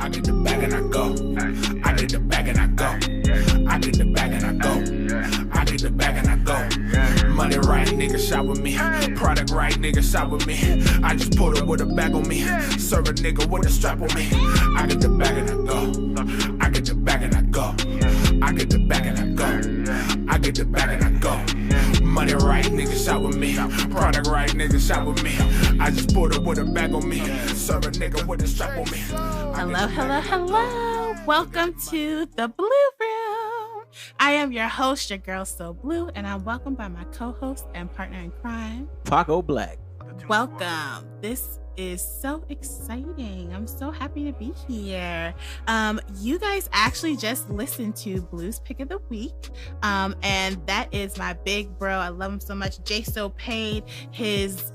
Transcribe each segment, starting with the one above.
I get the bag and I go. I get the bag and I go. I get the bag and I go. I get the bag and I go. Money right, nigga, shop with me. Product right, nigga, shop with me. I just pulled up with a bag on me. Serve a nigga with a strap on me. I get the bag and I go. I get the bag and I go. I get the bag and I go. I get the bag and I go. Money right, nigga, shop with me. Product right, nigga, shop with me. I just pulled up with a bag on me. Serve a nigga with a strap on me. Hello, hello, hello. Welcome to the Blue Room. I am your host, your girl So Blue, and I'm welcomed by my co-host and partner in crime, Paco Black. Welcome. This is so exciting. I'm so happy to be here. You guys actually just listened to Blue's Pick of the Week, and that is my big bro. I love him so much. J So paid his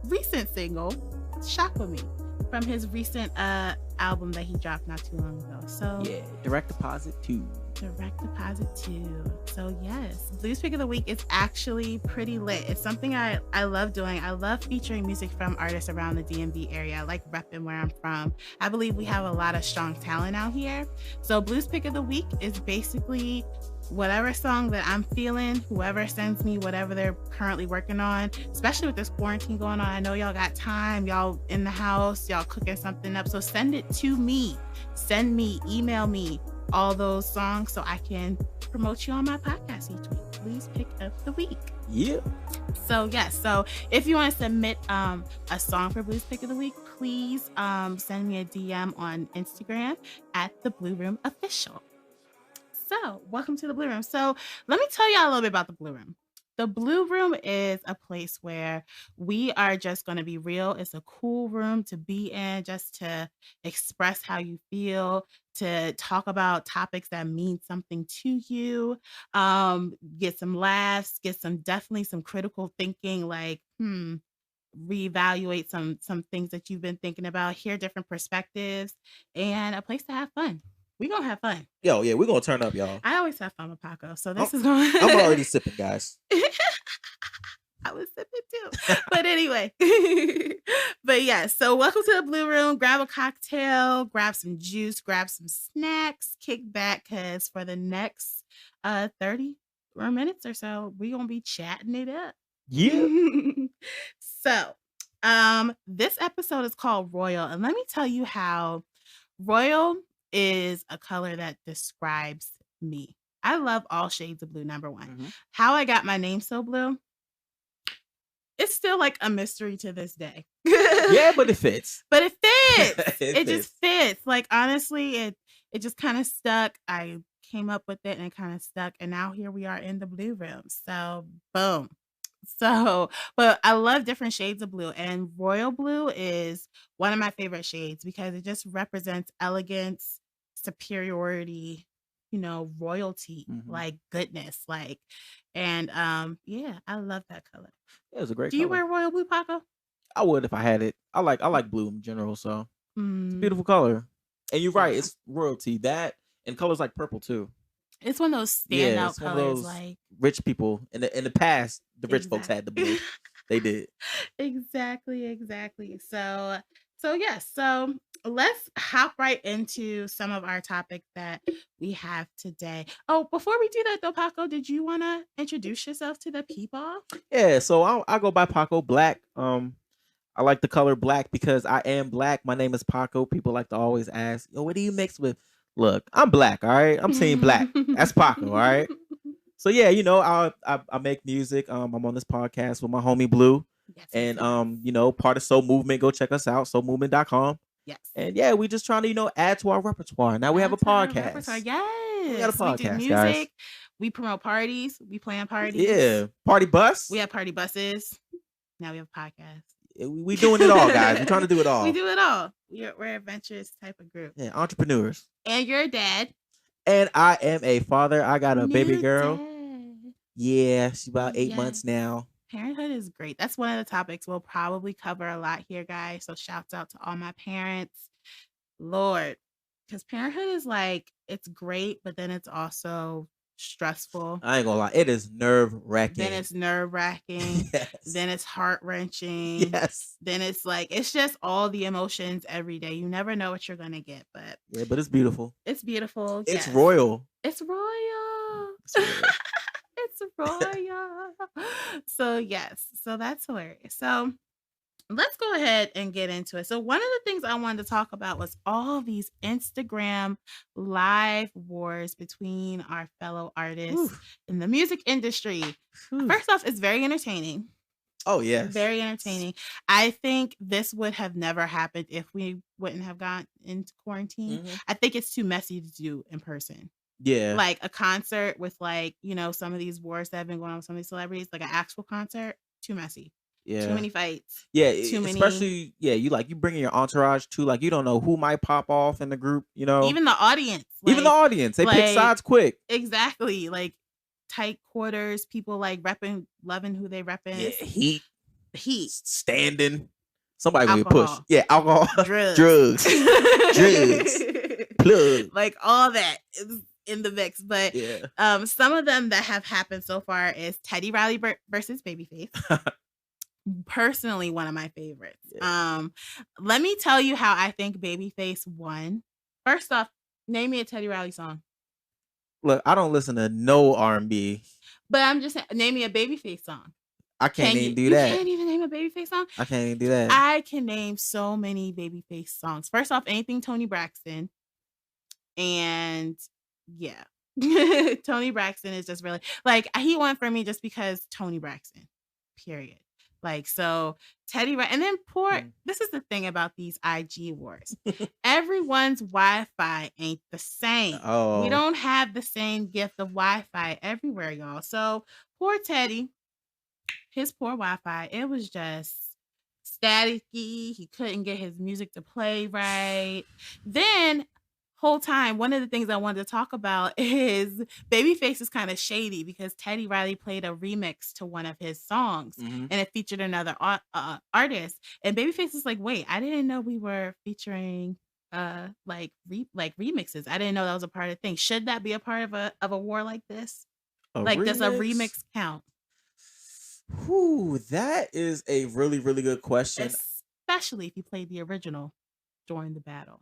recent single, Shock With Me, from his recent album that he dropped not too long ago. So yeah, Direct Deposit 2. Direct Deposit 2. So yes, Blues Pick of the Week is actually pretty lit. It's something I love doing. I love featuring music from artists around the DMV area. I like repping where I'm from. I believe we have a lot of strong talent out here. So Blues Pick of the Week is basically whatever song that I'm feeling, whoever sends me whatever they're currently working on, especially with this quarantine going on. I know y'all got time, y'all in the house, y'all cooking something up. So send it to me. Send me, email me all those songs so I can promote you on my podcast each week. Please pick up the week. Yeah. So yes, so if you want to submit a song for Blues Pick of the Week, please send me a DM on Instagram at the Blue Room Official. So welcome to the Blue Room. So let me tell y'all a little bit about the Blue Room. The Blue Room is a place where we are just going to be real. It's a cool room to be in, just to express how you feel, to talk about topics that mean something to you, get some laughs, get definitely some critical thinking, like, reevaluate some things that you've been thinking about, hear different perspectives, and a place to have fun. We're going to have fun. Yo, yeah, we're going to turn up, y'all. I always have fun with Paco, so this is going to... I'm already sipping, guys. I was sipping too. But anyway. But yeah, so welcome to the Blue Room. Grab a cocktail, grab some juice, grab some snacks, kick back, because for the next 30 more minutes or so, we're going to be chatting it up. Yeah. So this episode is called Royal. And let me tell you how royal is a color that describes me. I love all shades of blue, number one. Mm-hmm. How I got my name So Blue, it's still like a mystery to this day. Yeah, but it fits. But it fits. it just fits. Like, honestly, it just kind of stuck. I came up with it and it kind of stuck. And now here we are in the Blue Room. So, boom. So, but I love different shades of blue, and royal blue is one of my favorite shades because it just represents elegance, superiority, royalty, like goodness, like, and yeah, I love that color. Yeah, it was a great Do color. you wear royal blue, Paco? I would if I had it. I like blue in general, so it's a beautiful color. And you're right, it's royalty. That and colors like purple too. It's one of those standout colors, like rich people in the past. The rich folks had the blue. They did. Exactly. So yes. So let's hop right into some of our topics that we have today. Oh, before we do that though, Paco, did you want to introduce yourself to the people? Yeah. So I go by Paco Black. I like the color black because I am black. My name is Paco. People like to always ask, "Yo, what do you mix with?" Look, I'm black, all right? I'm saying black. That's Paco, all right? So yeah, I make music. I'm on this podcast with my homie Blue. Yes, and part of Soul Movement. Go check us out, soulmovement.com. Yes. And yeah, we just trying to, add to our repertoire. Now we have a podcast. Yes. We got a podcast, we do music. Guys. We promote parties. We plan parties. Yeah. Party bus. We have party buses. Now we have a podcast. We doing it all, guys. We're trying to do it all. We do it all. We're adventurous type of group. Yeah, entrepreneurs. And you're a dad. And I am a father. I got a baby girl. Dad. Yeah, she's about 8 months now. Parenthood is great. That's one of the topics we'll probably cover a lot here, guys. So shouts out to all my parents. Lord, because parenthood is like, it's great, but then it's also stressful. I ain't gonna lie, it is nerve wracking. Then it's nerve wracking. Yes. Then it's heart wrenching. Yes. Then it's like, it's just all the emotions every day. You never know what you're gonna get, but Yeah, but it's beautiful. it's beautiful. It's yes. royal. It's royal. It's royal. It's royal. So yes, so that's hilarious. So let's go ahead and get into it. So one of the things I wanted to talk about was all these Instagram live wars between our fellow artists in the music industry. First off, it's very entertaining. Oh, yes. Very entertaining. I think this would have never happened if we wouldn't have gone into quarantine. I think it's too messy to do in person. Yeah. Like a concert with like, some of these wars that have been going on with some of these celebrities, like an actual concert, too messy. Yeah. Too many fights. Yeah. Too many. Especially, you bring in your entourage too. Like, you don't know who might pop off in the group, Even the audience. Even the audience. They pick sides quick. Exactly. Like tight quarters, people like loving who they repping. Yeah, heat. Standing. Somebody will Alcohol. push. Yeah, alcohol. Drugs. Drugs. Plug. Like all that is in the mix. But yeah. Some of them that have happened so far is Teddy Riley versus Babyface. Personally, one of my favorites. Yeah. Let me tell you how I think Babyface won. First off, name me a Teddy Riley song. Look, I don't listen to no R&B. But I'm just saying, name me a Babyface song. I can't even do that. You can't even name a Babyface song? I can't even do that. I can name so many Babyface songs. First off, anything Toni Braxton. And yeah. Toni Braxton is just really, like, he won for me just because Toni Braxton. Period. Like, so Teddy, and then this is the thing about these IG wars. Everyone's Wi-Fi ain't the same. Oh. We don't have the same gift of Wi-Fi everywhere, y'all. So poor Teddy, his poor Wi-Fi, it was just staticky. He couldn't get his music to play right. Then whole time, one of the things I wanted to talk about is Babyface is kind of shady because Teddy Riley played a remix to one of his songs and it featured another artist. And Babyface is like, wait, I didn't know we were featuring remixes. I didn't know that was a part of the thing. Should that be a part of a war like this? Does a remix count? Ooh, that is a really, really good question. Especially if you played the original during the battle.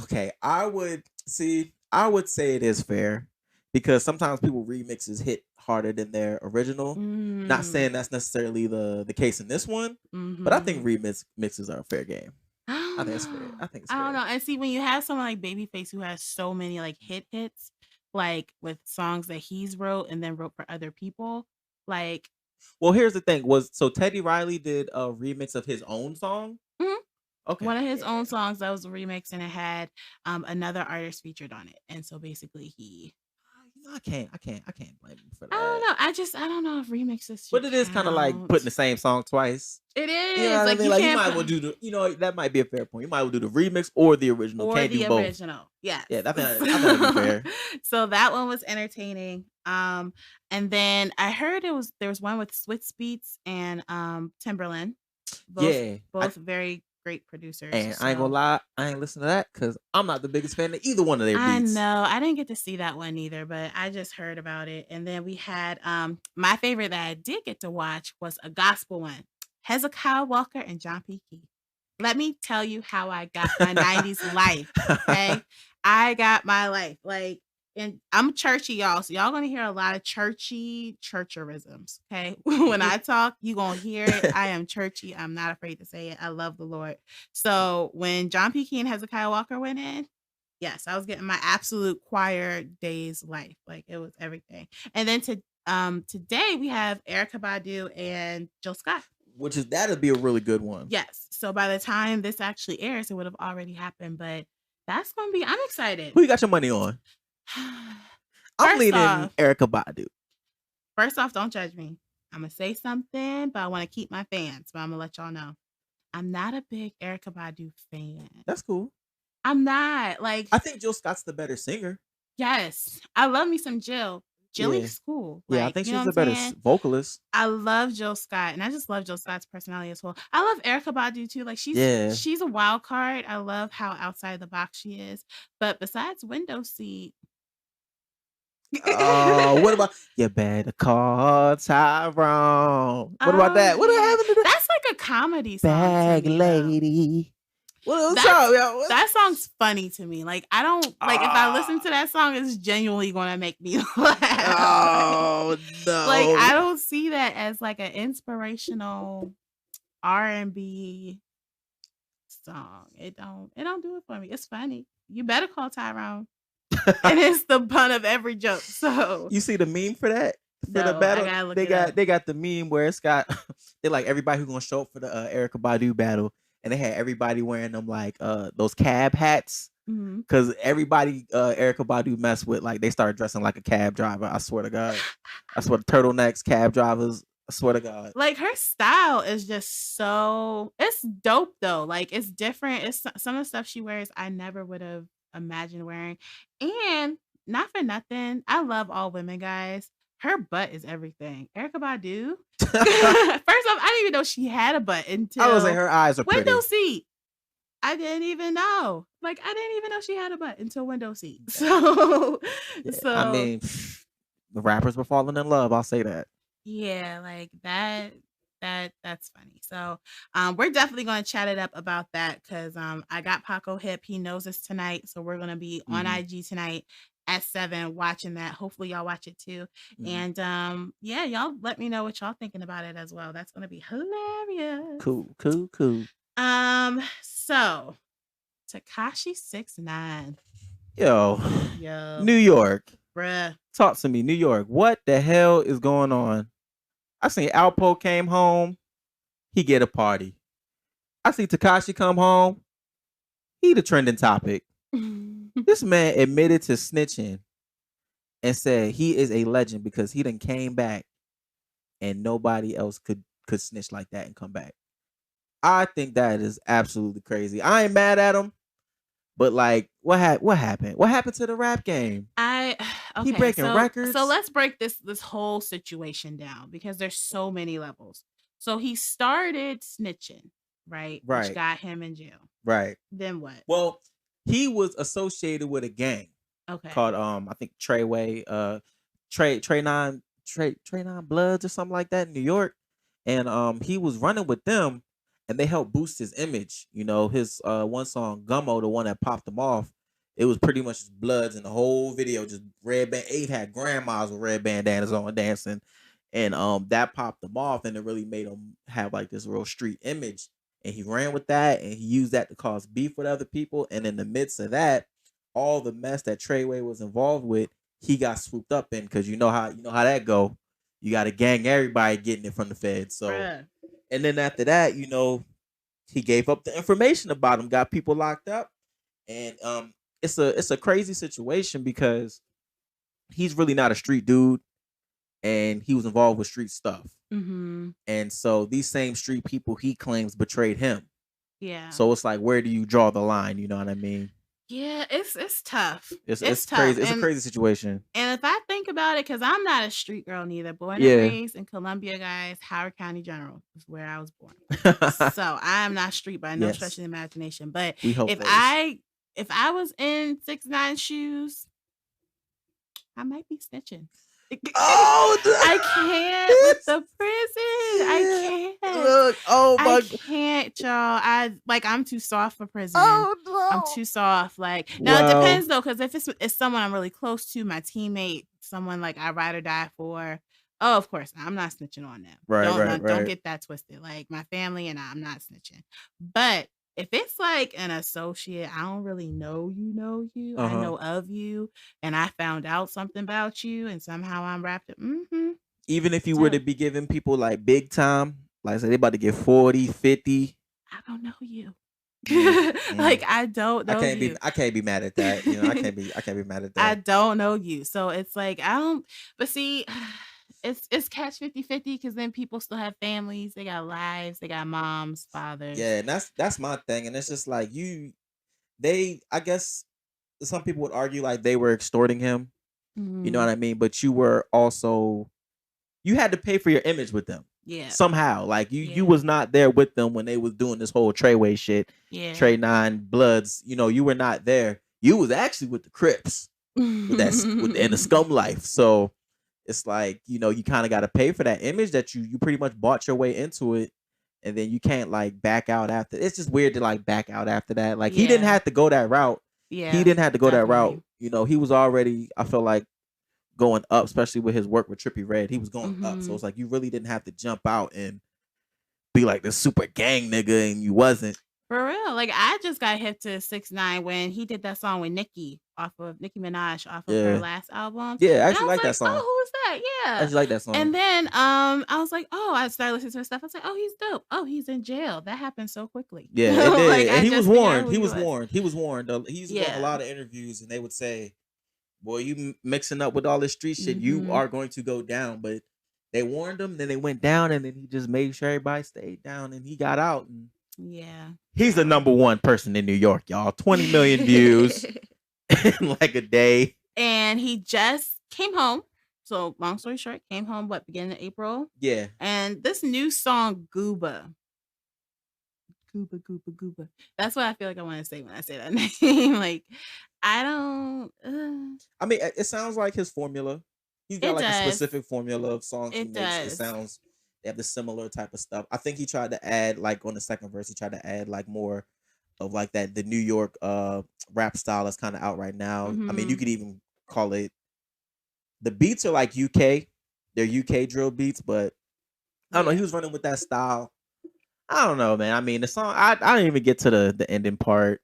Okay, I would say it is fair because sometimes people remixes hit harder than their original. Not saying that's necessarily the case in this one, but I think mixes are a fair game. I think it's fair. I think it's fair. I don't know. And see, when you have someone like Babyface who has so many like hits, like with songs that he's wrote and then wrote for other people, like. Well, here's the thing: so Teddy Riley did a remix of his own song. Okay. One of his own songs that was a remix, and it had another artist featured on it. And so basically, I can't blame him for that. I don't know. I don't know if remixes. But it is kind of like putting the same song twice. It is. You know what I mean? Like you might as well do that might be a fair point. You might as well do the remix or the original. Or can't the do both. original. Yeah. Yeah, I think that'd be fair. So that one was entertaining. And then I heard there was one with Switz Beats and Timberland. Both very great producers. And I ain't gonna lie, I ain't listen to that because I'm not the biggest fan of either one of their beats. I know. I didn't get to see that one either, but I just heard about it. And then we had my favorite that I did get to watch was a gospel one. Hezekiah Walker and John P. Key. Let me tell you how I got my 90s life. Okay. I got my life. And I'm churchy, y'all. So y'all gonna hear a lot of churcherisms. Okay. When I talk, you gonna hear it. I am churchy. I'm not afraid to say it. I love the Lord. So when John P. Key and Hezekiah Walker went in, yes, I was getting my absolute choir days life. Like it was everything. And then today we have Erykah Badu and Jill Scott. That'll be a really good one. Yes. So by the time this actually airs, it would have already happened. But I'm excited. Who you got your money on? I'm leaning Erykah Badu. First off, don't judge me. I'm gonna say something, but I want to keep my fans. But I'm gonna let y'all know, I'm not a big Erykah Badu fan. That's cool. I'm not I think Jill Scott's the better singer. Yes, I love me some Jill. Jill's cool. Yeah, I think she's the better vocalist. I love Jill Scott, and I just love Jill Scott's personality as well. I love Erykah Badu too. Like she's a wild card. I love how outside the box she is. But besides Window Seat, Oh, what about you better call Tyrone? What about Oh that? What yeah, happened to the that's like a comedy song to bag me though. lady? What else That's up, yo? that song's funny to me. Like I don't like if I listen to that song, it's genuinely gonna make me laugh. Oh Like I no. don't see that as like an inspirational R&B song. It don't do it for me. It's funny. You better call Tyrone. And it's the bun of every joke. So You see the meme for that? For the no, I battle? gotta look They it up. got the meme where it's got they like everybody who's gonna show up for the Erica Badu battle, and they had everybody wearing them like those cab hats. Mhm. Cause everybody Erica Badu messed with, like they started dressing like a cab driver. I swear to God. I swear to turtlenecks, cab drivers. I swear to God. Like her style is just so it's dope though. Like it's different. It's some of the stuff she wears I never would have imagined wearing. And not for nothing, I love all women guys. Her butt is everything. Erica Badu. First off, I didn't even know she had a butt I was like, until her eyes are pretty. window seat. I didn't even know. Like I didn't even know she had a butt until window seat. So Yeah, so I mean, the rappers were falling in love. I'll say that. yeah, like that's funny. So we're definitely gonna chat it up about that because I got Paco hip. He knows us tonight. So we're gonna be on Mhm. IG tonight at 7 watching that. Hopefully y'all watch it too. Mhm. And yeah, y'all let me know what y'all thinking about it as well. That's gonna be hilarious. Cool. So Takashi 69. Yo, Yo, New York. bruh. Talk to me, New York. What the hell is going on? I seen Alpo came home. He get a party. I see Takashi come home. He the trending topic. This man admitted to snitching and said he is a legend because he done came back and nobody else could snitch like that and come back. I think that is absolutely crazy. I ain't mad at him, but like, what happened? What happened to the rap game? I He okay, breaking so records. let's break this whole situation down because there's so many levels. So he started snitching, right? Which Right, got him in jail. right. Then what? Well, he was associated with a gang Okay. called I think Treyway, Trey Nine Bloods or something like that in New York. And he was running with them and they helped boost his image. You know, his one song, Gummo, the one that popped him off, it was pretty much just Bloods in the whole video, just red band. He had grandmas with red bandanas on dancing. And that popped him off and it really made him have like this real street image. And he ran with that and he used that to cause beef with other people. And in the midst of that, all the mess that Treyway was involved with, he got swooped up in because you know how that go. You got to gang everybody getting it from the feds. So, Bruh. and then after that, you know, he gave up the information about him, got people locked up, and it's a crazy situation because he's really not a street dude, and he was involved with street stuff, Mm-hmm. and so these same street people he claims betrayed him. Yeah. So it's like, where do you draw the line? You know what I mean? Yeah, it's tough. It's Tough. crazy. It's a crazy situation. And if I think about it, because I'm not a street girl neither, born and Yeah. raised in Columbia, guys, Howard County General is where I was born. So I am not street by no Yes. stretch of the imagination. But We hope if those. if I was in 6ix9ine shoes, I might be snitching. Oh, I can't with the prison. I can't. Look, oh I my. can't, y'all. I'm too soft for prison. Oh no. I'm too soft. Like now it Wow. depends though, because if it's someone I'm really close to, my teammate, someone like I ride or die for. Oh, of course, I'm not snitching on them. Right, Don't right. get that twisted. Like my family and I'm not snitching. But if it's like an associate, I don't really know you. I know of you, and I found out something about you, and somehow I'm wrapped up. Even if you were to be giving people like big time, like say they about to get 40, 50. I don't know you. Mm. Like I don't know you. I can't be mad at that. You know, I can't be mad at that. I don't know you. So it's like I don't but see it's catch 50-50 because then people still have families, they got lives, they got moms, fathers. Yeah, and that's my thing. And it's just like I guess some people would argue like they were extorting him. You know what I mean? But you were also you had to pay for your image with them. Yeah. Somehow. Like you was not there with them when they was doing this whole Treyway shit. Yeah. Trey 9 Bloods, you know, you were not there. You was actually with the Crips. That's in the scum life. So it's like, you kind of got to pay for that image that you pretty much bought your way into it, and then you can't like back out after. It's just weird to like back out after that. Like he didn't Yeah. have to go that route. Yeah, He didn't have to go that definitely. route. He was already, I feel like, going up, especially with his work with Trippie Redd. He was going up. So it's like you really didn't have to jump out and be like this super gang nigga, and you wasn't. For real. Like I just got hip to 6ix9ine when he did that song with Nicki Minaj off of her last album. Yeah, I And actually was like that song. Oh, who is that? Yeah. I actually like that song. And then I was like, oh, I started listening to his stuff. I was like, oh, he's dope. Oh, he's in jail. That happened so quickly. Yeah, it did. Like, and he was warned. He was warned. He was warned. He used to go on a lot of interviews, and they would say, boy, you mixing up with all this street shit, you are going to go down. But they warned him, then they went down, and then he just made sure everybody stayed down, and he got out. And yeah, he's the number one person in New York, y'all. 20 million views in like a day. And he just came home. So long story short, came home beginning of April? Yeah. And this new song, Gooba. Gooba. That's what I feel like I want to say when I say that name. Like, I don't. I mean, it sounds like his formula. He's got like a specific formula of songs he makes. It sounds, they have the similar type of stuff. I think he tried to add, like on the second verse, he tried to add like more of like that, the New York rap style that's kind of out right now. I mean, you could even call it, the beats are like UK. They're UK drill beats, but I don't know. He was running with that style. I don't know, man. I mean, the song, I didn't even get to the ending part.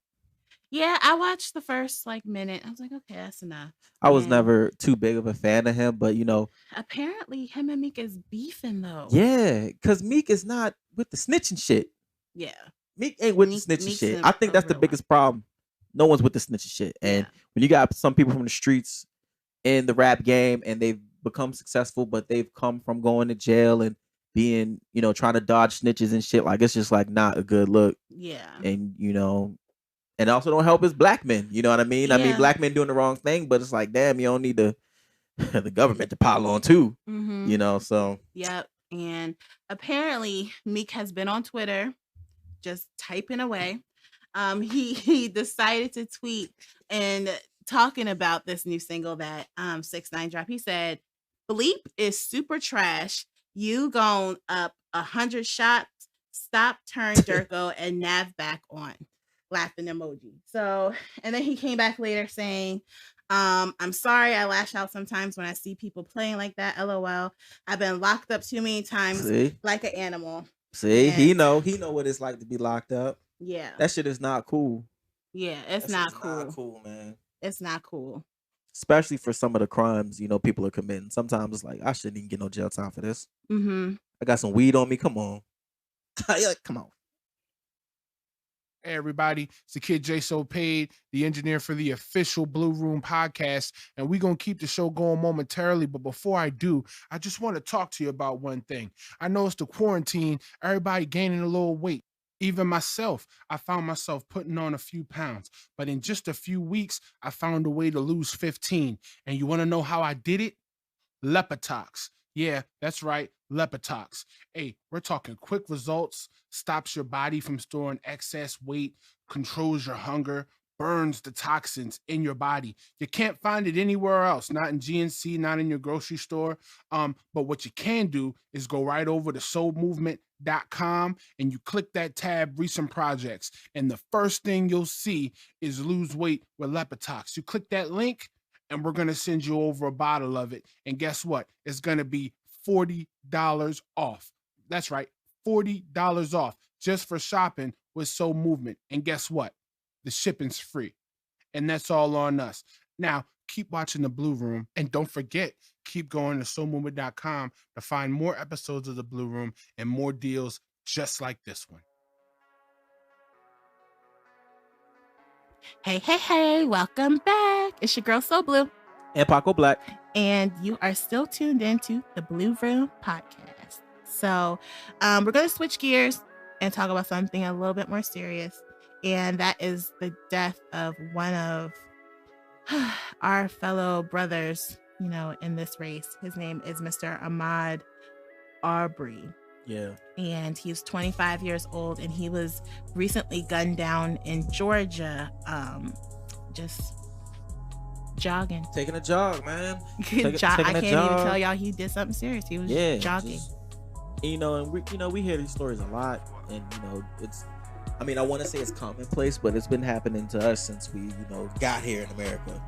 Yeah, I watched the first like minute. I was like, okay, that's enough. I was never too big of a fan of him, but apparently him and Meek is beefing though. Yeah, because Meek is not with the snitching shit. Yeah. Meek ain't with the snitching shit. I think that's the biggest problem. No one's with the snitching shit. And when you got some people from the streets in the rap game and they've become successful, but they've come from going to jail and being, trying to dodge snitches and shit, like it's just like not a good look. Yeah. And and also don't help as black men. You know what I mean? Yeah. I mean, black men doing the wrong thing, but it's like, damn, you don't need the government to pile on too. So. Yep. And apparently Meek has been on Twitter just typing away. He decided to tweet and talking about this new single that 6ix9ine dropped. He said, "Bleep is super trash. You gone up 100 shots. Stop, turn Durko and nav back on." Laughing emoji. So, and then he came back later saying, "I'm sorry I lash out sometimes when I see people playing like that. LOL. I've been locked up too many times like an animal." See, he know what it's like to be locked up. Yeah. That shit is not cool. Yeah, it's not cool. Not cool, man. It's not cool. Especially for some of the crimes, people are committing. Sometimes it's like, I shouldn't even get no jail time for this. I got some weed on me. Come on. Come on. Hey everybody, it's the kid J So Paid, the engineer for the official Blue Room podcast, and we're going to keep the show going momentarily, but before I do, I just want to talk to you about one thing. I noticed the quarantine, everybody gaining a little weight. Even myself, I found myself putting on a few pounds, but in just a few weeks, I found a way to lose 15. And you want to know how I did it? Lepitox. Yeah, that's right, Lepitox. Hey, we're talking quick results, stops your body from storing excess weight, controls your hunger, burns the toxins in your body. You can't find it anywhere else, not in GNC, not in your grocery store. But what you can do is go right over to soulmovement.com and you click that tab, recent projects. And the first thing you'll see is lose weight with Lepitox. You click that link, and we're going to send you over a bottle of it. And guess what? It's going to be $40 off. That's right, $40 off just for shopping with Soul Movement. And guess what? The shipping's free. And that's all on us. Now, keep watching the Blue Room. And don't forget, keep going to soulmovement.com to find more episodes of the Blue Room and more deals just like this one. Hey, welcome back. It's your girl, Soul Blue. And Paco Black. And you are still tuned into the Blue Room podcast. So we're going to switch gears and talk about something a little bit more serious. And that is the death of one of our fellow brothers, in this race. His name is Mr. Ahmaud Arbery. Yeah. And he's 25 years old, and he was recently gunned down in Georgia, just jogging. Taking a jog, man. I can't even tell y'all he did something serious. He was jogging. And we hear these stories a lot, and it's. I mean, I want to say it's commonplace, but it's been happening to us since we got here in America.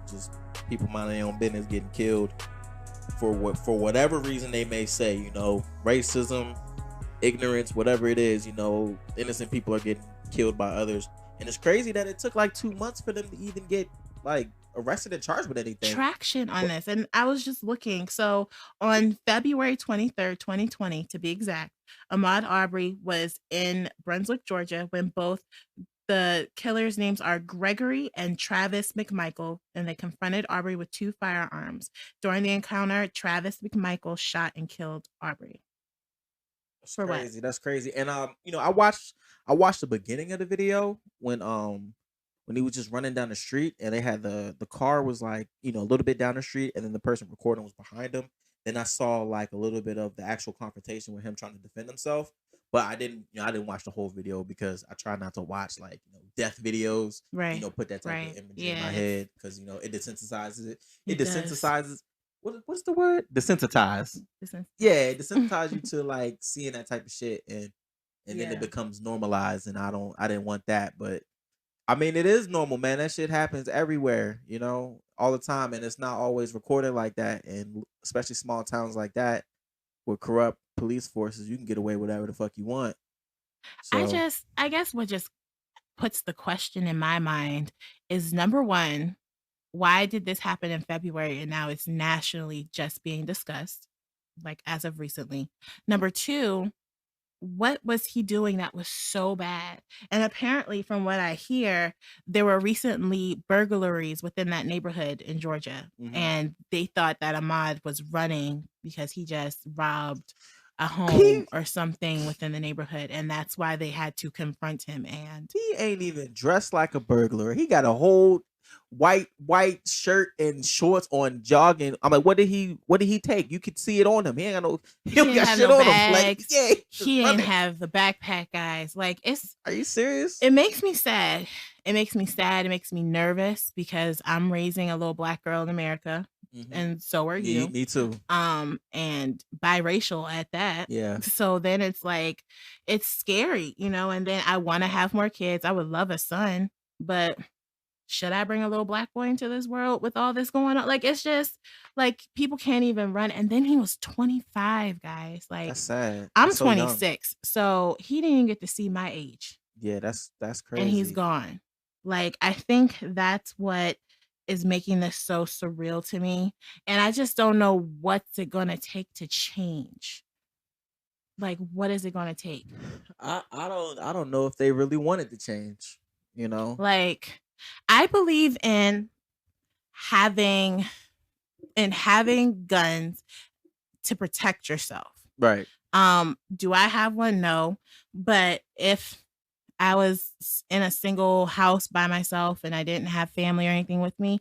Just people minding their own business, getting killed for whatever reason they may say. Racism, ignorance, whatever it is. Innocent people are getting killed by others. And it's crazy that it took like 2 months for them to even get like arrested and charged with anything. Traction on this. And I was just looking. So on February 23rd, 2020, to be exact, Ahmaud Arbery was in Brunswick, Georgia, when both the killers' names are Gregory and Travis McMichael, and they confronted Arbery with 2 firearms. During the encounter, Travis McMichael shot and killed Arbery. That's crazy. That's crazy. And I watched the beginning of the video when he was just running down the street, and they had the car was like a little bit down the street, and then the person recording was behind him. Then I saw like a little bit of the actual confrontation with him trying to defend himself, but I didn't watch the whole video because I try not to watch like death videos. Right. Put that type of imagery in my Yes. head because it desensitizes it. It It does. desensitizes. What's the word? Desensitize. Yeah, it desensitizes you to like seeing that type of shit, and then Yeah. it becomes normalized, and I didn't want that, but I mean, it is normal, man. That shit happens everywhere, all the time, and it's not always recorded like that, and especially small towns like that with corrupt police forces, you can get away with whatever the fuck you want. So, I guess what just puts the question in my mind is, number one, why did this happen in February and now it's nationally just being discussed, like as of recently? Number two, what was he doing that was so bad? And apparently, from what I hear, there were recently burglaries within that neighborhood in Georgia, and they thought that Ahmaud was running because he just robbed a home or something within the neighborhood, and that's why they had to confront him. And he ain't even dressed like a burglar. He got a whole white shirt and shorts on, jogging. I'm like, what did he take? You could see it on him. He ain't got no. He don't got shit on him. Like, yeah, he ain't have the backpack, guys. Like, it's. Are you serious? It makes me sad. It makes me sad. It makes me nervous because I'm raising a little Black girl in America, and so are you. Me too. And biracial at that. Yeah. So then it's like, it's scary, And then I want to have more kids. I would love a son, but should I bring a little Black boy into this world with all this going on? Like, it's just like people can't even run. And then he was 25, guys. Like, that's sad. I'm That's 26, so he didn't even get to see my age. Yeah, that's crazy. And he's gone. Like, I think that's what is making this so surreal to me. And I just don't know what's it going to take to change. Like, what is it going to take? I don't know if they really wanted to change, Like, I believe in having guns to protect yourself. Right. Do I have one? No. But if I was in a single house by myself and I didn't have family or anything with me,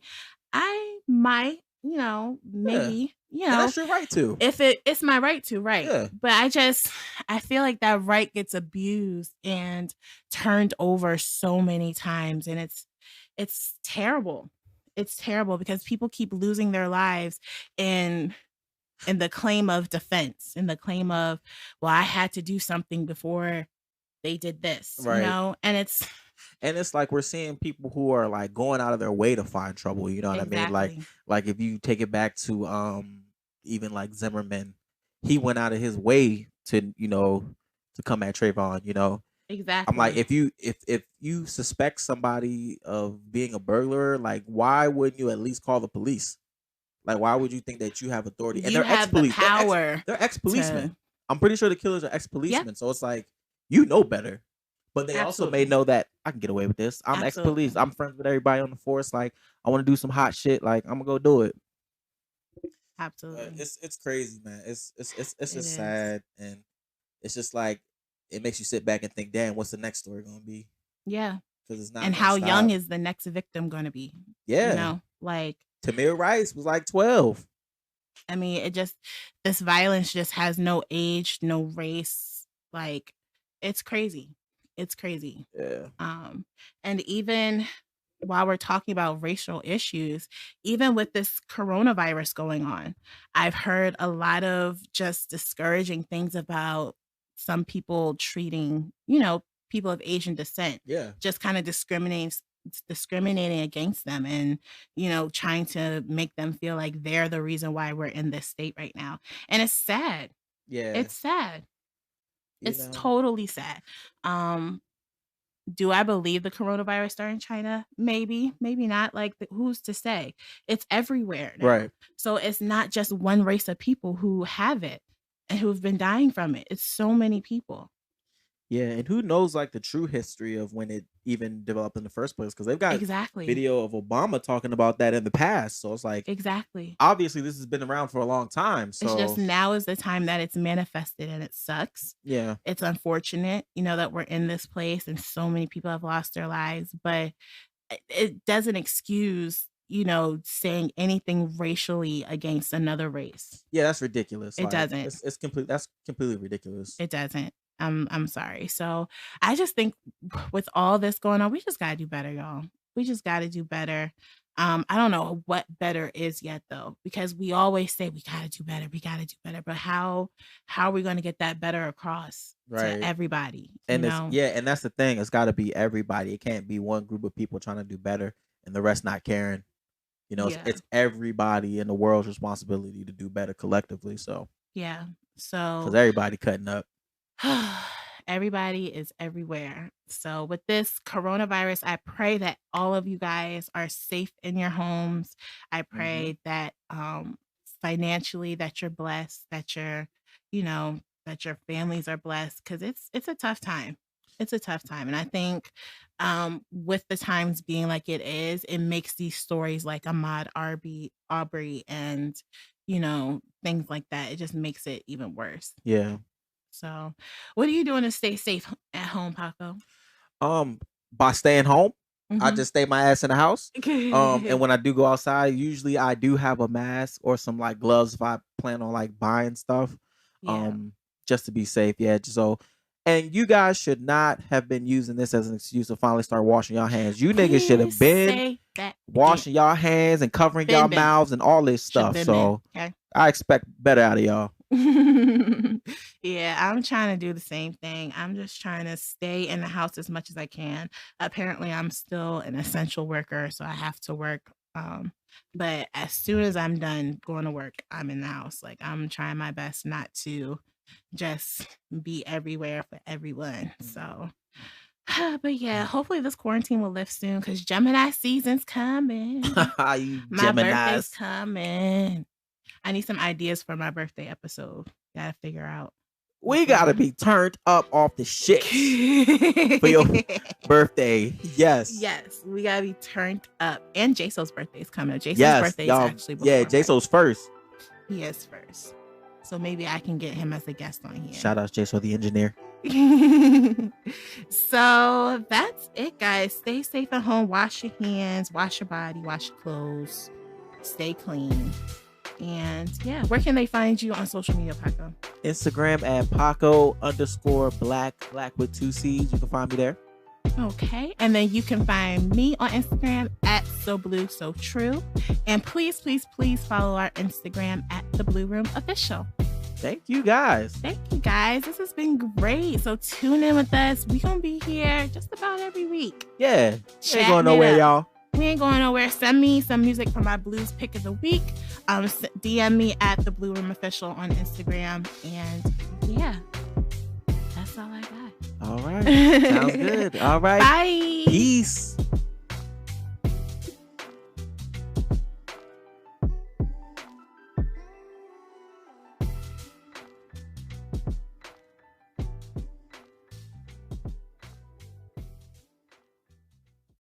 I might, maybe, that's your right to. If it's my right to, right. Yeah. But I feel like that right gets abused and turned over so many times, and it's terrible. It's terrible because people keep losing their lives in the claim of defense, in the claim of, well, I had to do something before they did this, right. And it's like we're seeing people who are like going out of their way to find trouble. You know what exactly. I mean? Like if you take it back to even like Zimmerman, he went out of his way to come at Trayvon. Exactly. I'm like, if you suspect somebody of being a burglar, like why wouldn't you at least call the police? Like why would you think that you have authority? And you they're have ex-police. the power. They're ex-policemen. to... I'm pretty sure the killers are ex-policemen. Yep. So it's like better. But they also may know that I can get away with this. I'm ex-police. I'm friends with everybody on the force. Like I want to do some hot shit. Like I'm gonna go do it. Absolutely. It's crazy, man. It's just sad, and it's just like it makes you sit back and think, damn, what's the next story gonna be? Yeah. Because it's not. And how young is the next victim gonna be? Yeah. Like Tamir Rice was like 12. I mean, this violence just has no age, no race. Like it's crazy. It's crazy. Yeah. And even while we're talking about racial issues, even with this coronavirus going on, I've heard a lot of just discouraging things about some people treating, people of Asian descent, Yeah. just kind of discriminating against them and, trying to make them feel like they're the reason why we're in this state right now. And it's sad. Yeah. It's sad. You It's know. totally sad. Do I believe the coronavirus started in China? Maybe, maybe not. Like, who's to say? It's everywhere now. Right. So it's not just one race of people who have it and who've been dying from it. It's so many people. Yeah, and who knows like the true history of when it even developed in the first place? Because they've got Exactly. video of Obama talking about that in the past. So it's like, Exactly. obviously this has been around for a long time. So It's just now is the time that it's manifested, and it sucks. yeah, It's unfortunate, that we're in this place and so many people have lost their lives, but it doesn't excuse, saying anything racially against another race. yeah, that's ridiculous. It doesn't. It's complete. That's completely ridiculous. It doesn't. I'm sorry. So I just think with all this going on, we just gotta do better, y'all. We just gotta do better. I don't know what better is yet though, because we always say we gotta do better, but how are we gonna get that better across Right. to everybody? And and that's the thing. It's got to be everybody. It can't be one group of people trying to do better and the rest not caring. Yeah. It's everybody in the world's responsibility to do better collectively. So Yeah. because So everybody cutting up. everybody is everywhere. So with this coronavirus, I pray that all of you guys are safe in your homes. I pray that financially that you're blessed, that that your families are blessed, because it's a tough time. It's a tough time. And I think with the times being like it is, it makes these stories like Ahmaud Arbery and things like that. It just makes it even worse. Yeah. So, what are you doing to stay safe at home, Paco? By staying home, I Mhm. just stay my ass in the house. And when I do go outside, usually I do have a mask or some like gloves if I plan on like buying stuff. Yeah. Just to be safe. Yeah. And you guys should not have been using this as an excuse to finally start washing your hands. You niggas should have Please been say that washing y'all hands and covering Been, y'all been. mouths and all this Should've stuff. been So been, I expect better out of y'all. okay? Yeah, I'm trying to do the same thing. I'm just trying to stay in the house as much as I can. Apparently, I'm still an essential worker, so I have to work. But as soon as I'm done going to work, I'm in the house. Like, I'm trying my best not to just be everywhere for everyone. So, but yeah, hopefully this quarantine will lift soon, because Gemini season's coming. You My birthday's Geminis. coming. I need some ideas for my birthday episode. Gotta figure out. We gotta be turned up off the shit for your birthday. Yes. Yes, we gotta be turned up. And Jaso's birthday's coming up. Jason's Yes. birthday is Y'all, actually before yeah, mine. Jaso's first. He is first. So maybe I can get him as a guest on here. Shout out Jaso the engineer. So that's it, guys. Stay safe at home. Wash your hands, wash your body, wash your clothes, stay clean. And yeah, where can they find you on social media, Paco? Instagram at Paco_black with 2 C's. You can find me there. Okay. And then you can find me on Instagram at So Blue So True. And please, please, please follow our Instagram at The Blue Room Official. Thank you guys. Thank you guys. This has been great. So tune in with us. We're going to be here just about every week. Yeah. Ain't Chatting going it nowhere, up. y'all. We ain't going nowhere. Send me some music for my blues pick of the week. DM me at The Blue Room Official on Instagram. And yeah, that's all I got. All right. Sounds good. All right. Bye. Peace.